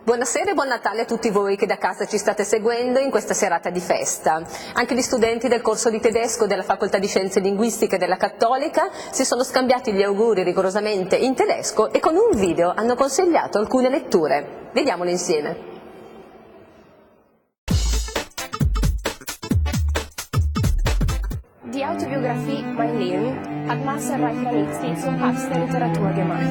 Buonasera e buon Natale a tutti voi che da casa ci state seguendo in questa serata di festa. Anche gli studenti del corso di tedesco della Facoltà di Scienze Linguistiche della Cattolica si sono scambiati gli auguri rigorosamente in tedesco e con un video hanno consigliato alcune letture. Vediamole insieme. Die Autobiografie Mein Leben hat Marcel Reich-Ranitzky zum Papst der Literatur gemacht.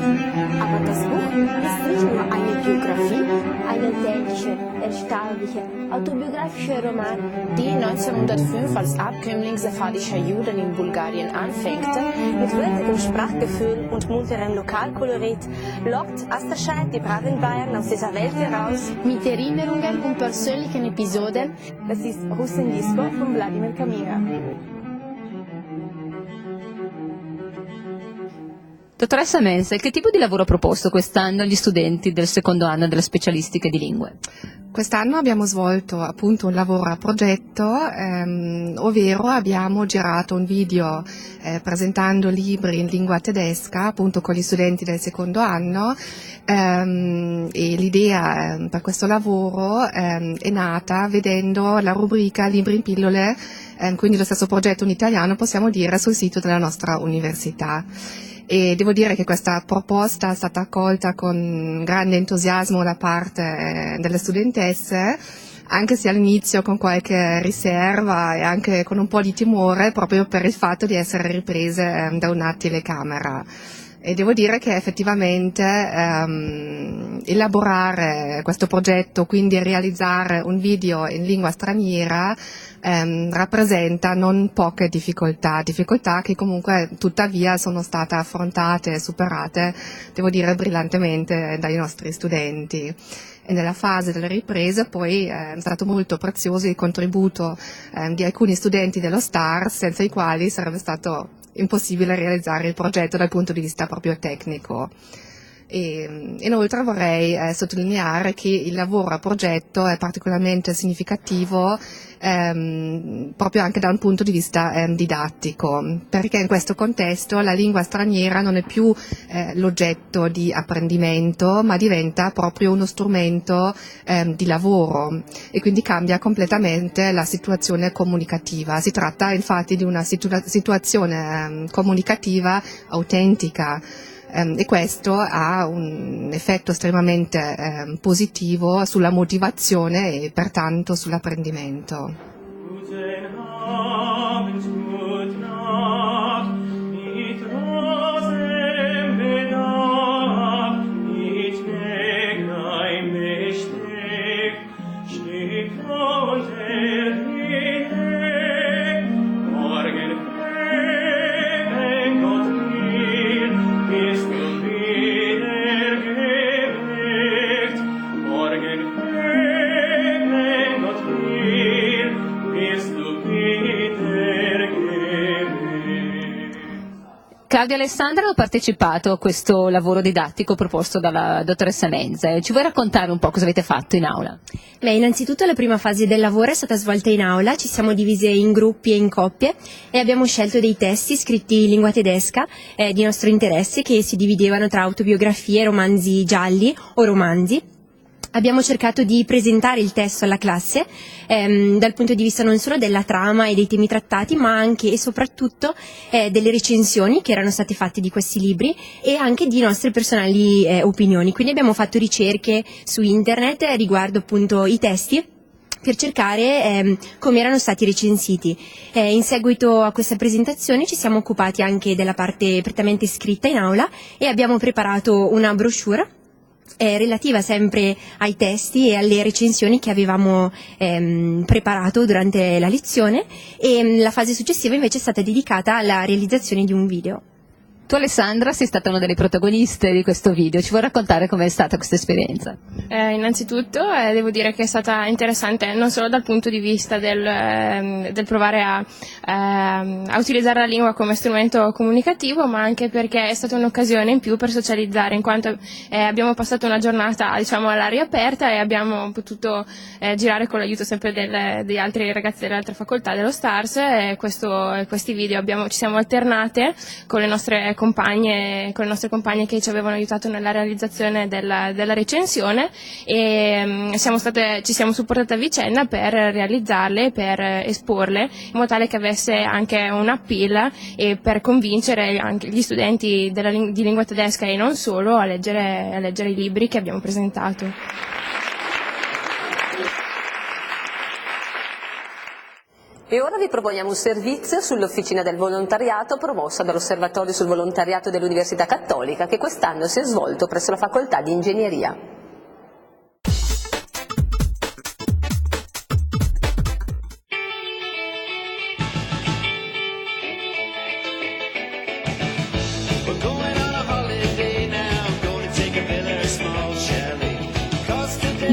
Aber das Buch ist nicht nur eine Biografie, eine authentische, erstarrliche, autobiografische Roman, die 1905 als Abkömmling sephardischer Juden in Bulgarien anfängt. Mit würdigem Sprachgefühl und munterem Lokalkolorit lockt Asterscheid die braven Bayern aus dieser Welt heraus. Mit Erinnerungen und persönlichen Episoden. Das ist Russendisco von Wladimir Kamira. Dottoressa Menzel, che tipo di lavoro ha proposto quest'anno agli studenti del secondo anno delle specialistiche di lingue? Quest'anno abbiamo svolto appunto un lavoro a progetto, ovvero abbiamo girato un video presentando libri in lingua tedesca appunto con gli studenti del secondo anno e l'idea per questo lavoro è nata vedendo la rubrica Libri in pillole, quindi lo stesso progetto in italiano possiamo dire sul sito della nostra università. E devo dire che questa proposta è stata accolta con grande entusiasmo da parte delle studentesse, anche se all'inizio con qualche riserva e anche con un po' di timore proprio per il fatto di essere riprese da una telecamera. E devo dire che effettivamente elaborare questo progetto, quindi realizzare un video in lingua straniera, rappresenta non poche difficoltà che comunque tuttavia sono state affrontate e superate, devo dire, brillantemente dai nostri studenti. E nella fase delle riprese poi è stato molto prezioso il contributo di alcuni studenti dello STAR, senza i quali sarebbe stato impossibile realizzare il progetto dal punto di vista proprio tecnico. E inoltre vorrei sottolineare che il lavoro a progetto è particolarmente significativo proprio anche da un punto di vista didattico, perché in questo contesto la lingua straniera non è più l'oggetto di apprendimento, ma diventa proprio uno strumento di lavoro e quindi cambia completamente la situazione comunicativa. Si tratta infatti di una situazione comunicativa autentica. E questo ha un effetto estremamente positivo sulla motivazione e pertanto sull'apprendimento. Claudia e Alessandra hanno partecipato a questo lavoro didattico proposto dalla dottoressa Menzel. Ci vuoi raccontare un po' cosa avete fatto in aula? Beh, innanzitutto la prima fase del lavoro è stata svolta in aula, ci siamo divise in gruppi e in coppie e abbiamo scelto dei testi scritti in lingua tedesca di nostro interesse che si dividevano tra autobiografie, romanzi gialli o romanzi. Abbiamo cercato di presentare il testo alla classe dal punto di vista non solo della trama e dei temi trattati, ma anche e soprattutto delle recensioni che erano state fatte di questi libri e anche di nostre personali opinioni. Quindi abbiamo fatto ricerche su internet riguardo appunto i testi per cercare come erano stati recensiti. In seguito a questa presentazione ci siamo occupati anche della parte prettamente scritta in aula e abbiamo preparato una brochure relativa sempre ai testi e alle recensioni che avevamo preparato durante la lezione, e la fase successiva invece è stata dedicata alla realizzazione di un video. Tu, Alessandra, sei stata una delle protagoniste di questo video, ci vuoi raccontare com'è stata questa esperienza? Innanzitutto devo dire che è stata interessante non solo dal punto di vista del provare a utilizzare la lingua come strumento comunicativo, ma anche perché è stata un'occasione in più per socializzare, in quanto abbiamo passato una giornata, diciamo, all'aria aperta e abbiamo potuto girare con l'aiuto sempre degli altri ragazzi delle altre facoltà dello STARS, questi video ci siamo alternate con le nostre con le nostre compagne che ci avevano aiutato nella realizzazione della recensione, e ci siamo supportate a vicenda per realizzarle, per esporle, in modo tale che avesse anche un appeal e per convincere anche gli studenti di lingua tedesca e non solo a leggere i libri che abbiamo presentato. E ora vi proponiamo un servizio sull'Officina del Volontariato promossa dall'Osservatorio sul Volontariato dell'Università Cattolica, che quest'anno si è svolto presso la Facoltà di Ingegneria.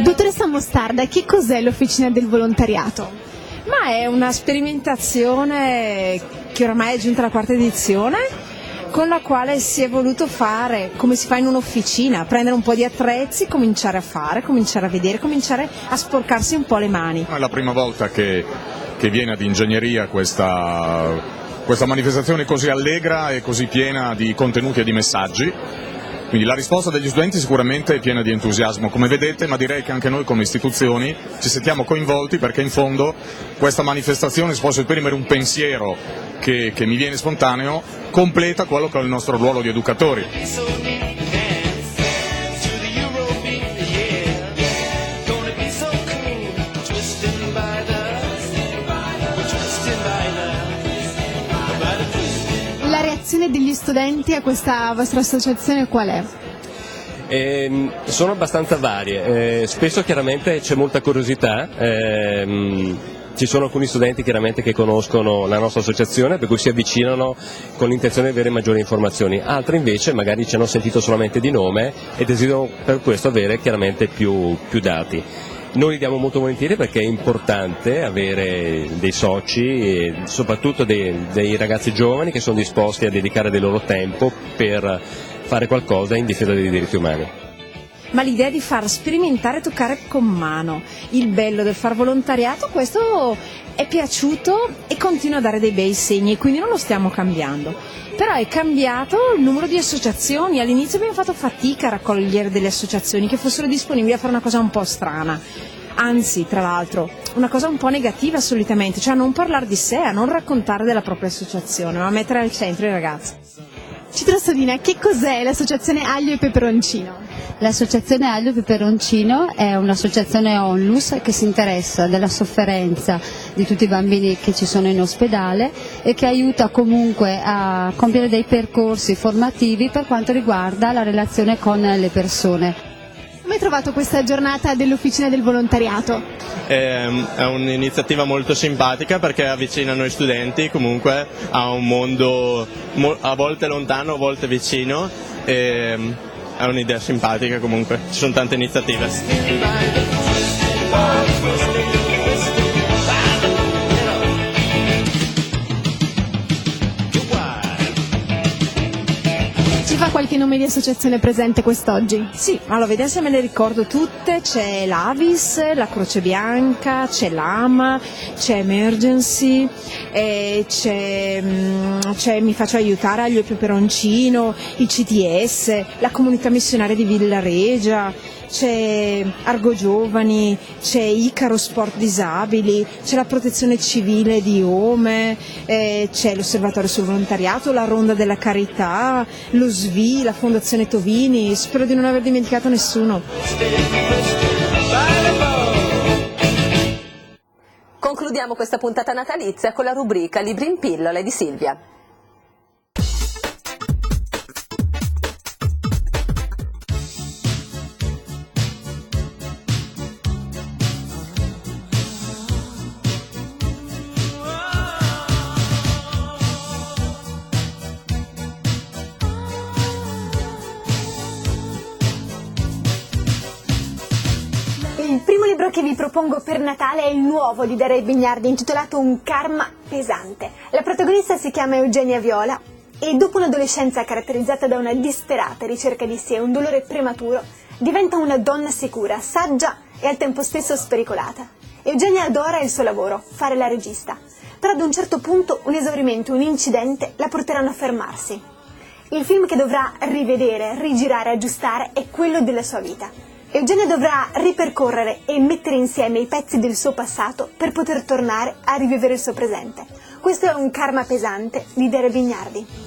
Dottoressa Mostarda, che cos'è l'Officina del Volontariato? Ma è una sperimentazione che oramai è giunta alla quarta edizione, con la quale si è voluto fare come si fa in un'officina, prendere un po' di attrezzi, cominciare a fare, cominciare a vedere, cominciare a sporcarsi un po' le mani. È la prima volta che viene ad Ingegneria questa manifestazione così allegra e così piena di contenuti e di messaggi. Quindi la risposta degli studenti sicuramente è piena di entusiasmo, come vedete, ma direi che anche noi come istituzioni ci sentiamo coinvolti, perché in fondo questa manifestazione, se posso esprimere un pensiero che mi viene spontaneo, completa quello che è il nostro ruolo di educatori. La reazione degli studenti a questa vostra associazione qual è? Sono abbastanza varie, spesso chiaramente c'è molta curiosità, ci sono alcuni studenti chiaramente che conoscono la nostra associazione, per cui si avvicinano con l'intenzione di avere maggiori informazioni, altri invece magari ci hanno sentito solamente di nome e desiderano per questo avere chiaramente più dati. Noi li diamo molto volentieri perché è importante avere dei soci e soprattutto dei ragazzi giovani che sono disposti a dedicare del loro tempo per fare qualcosa in difesa dei diritti umani. Ma l'idea di far sperimentare, toccare con mano, il bello del far volontariato, questo è piaciuto e continua a dare dei bei segni, e quindi non lo stiamo cambiando. Però è cambiato il numero di associazioni, all'inizio abbiamo fatto fatica a raccogliere delle associazioni che fossero disponibili a fare una cosa un po' strana. Anzi, tra l'altro, una cosa un po' negativa solitamente, cioè a non parlare di sé, a non raccontare della propria associazione, ma a mettere al centro i ragazzi. Citrosodina, che cos'è l'associazione Aglio e Peperoncino? L'associazione Aglio e Peperoncino è un'associazione onlus che si interessa della sofferenza di tutti i bambini che ci sono in ospedale e che aiuta comunque a compiere dei percorsi formativi per quanto riguarda la relazione con le persone. Come hai trovato questa giornata dell'Officina del Volontariato? È un'iniziativa molto simpatica perché avvicina noi studenti comunque a un mondo a volte lontano, a volte vicino, e è un'idea simpatica comunque, ci sono tante iniziative. Qualche nome di associazione presente quest'oggi? Sì, allora vediamo se me le ricordo tutte. C'è l'Avis, la Croce Bianca, c'è l'AMA, c'è Emergency, c'è Mi faccio aiutare, Aglio e Peperoncino, il CTS, la Comunità Missionaria di Villaregia, c'è Argo Giovani, c'è Icaro Sport Disabili, c'è la Protezione Civile di Ome, c'è l'Osservatorio sul Volontariato, la Ronda della Carità, lo SVI, la Fondazione Tovini. Spero di non aver dimenticato nessuno. Concludiamo questa puntata natalizia con la rubrica Libri in pillole di Silvia. Il primo libro che vi propongo per Natale è il nuovo di Daria Bignardi, intitolato Un karma pesante. La protagonista si chiama Eugenia Viola e dopo un'adolescenza caratterizzata da una disperata ricerca di sé e un dolore prematuro, diventa una donna sicura, saggia e al tempo stesso spericolata. Eugenia adora il suo lavoro, fare la regista, però ad un certo punto un esaurimento, un incidente la porteranno a fermarsi. Il film che dovrà rivedere, rigirare, aggiustare è quello della sua vita. Eugenio dovrà ripercorrere e mettere insieme i pezzi del suo passato per poter tornare a rivivere il suo presente. Questo è Un karma pesante di Dere Bignardi.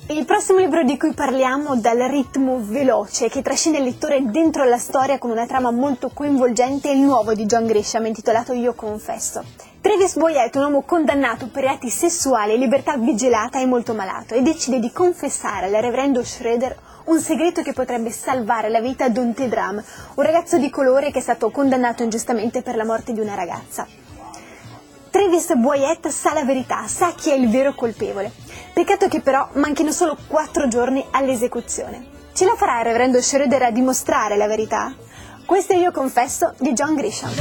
Il prossimo libro di cui parliamo, dal ritmo veloce che trascina il lettore dentro la storia con una trama molto coinvolgente, è il nuovo di John Grisham intitolato Io confesso. Travis Boyette, un uomo condannato per reati sessuali e libertà vigilata, è molto malato e decide di confessare al reverendo Schroeder un segreto che potrebbe salvare la vita a Dante Drum, un ragazzo di colore che è stato condannato ingiustamente per la morte di una ragazza. Travis Boyette sa la verità, sa chi è il vero colpevole. Peccato che però manchino solo 4 giorni all'esecuzione. Ce la farà il reverendo Schroeder a dimostrare la verità? Questo è Io confesso di John Grisham.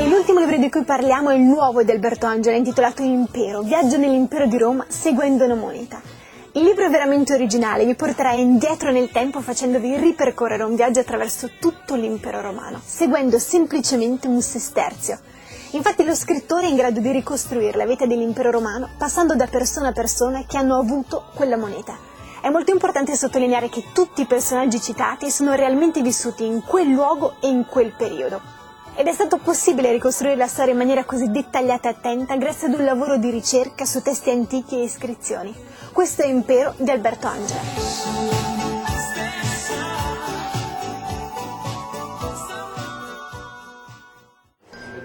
L'ultimo libro di cui parliamo è il nuovo di Alberto Angela, intitolato Impero, viaggio nell'impero di Roma seguendo una moneta. Il libro è veramente originale, vi porterà indietro nel tempo facendovi ripercorrere un viaggio attraverso tutto l'impero romano, seguendo semplicemente un sesterzio. Infatti lo scrittore è in grado di ricostruire la vita dell'impero romano passando da persona a persona che hanno avuto quella moneta. È molto importante sottolineare che tutti i personaggi citati sono realmente vissuti in quel luogo e in quel periodo. Ed è stato possibile ricostruire la storia in maniera così dettagliata e attenta grazie ad un lavoro di ricerca su testi antichi e iscrizioni. Questo è Impero di Alberto Angela.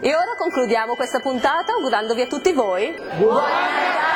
E ora concludiamo questa puntata augurandovi a tutti voi buon Natale!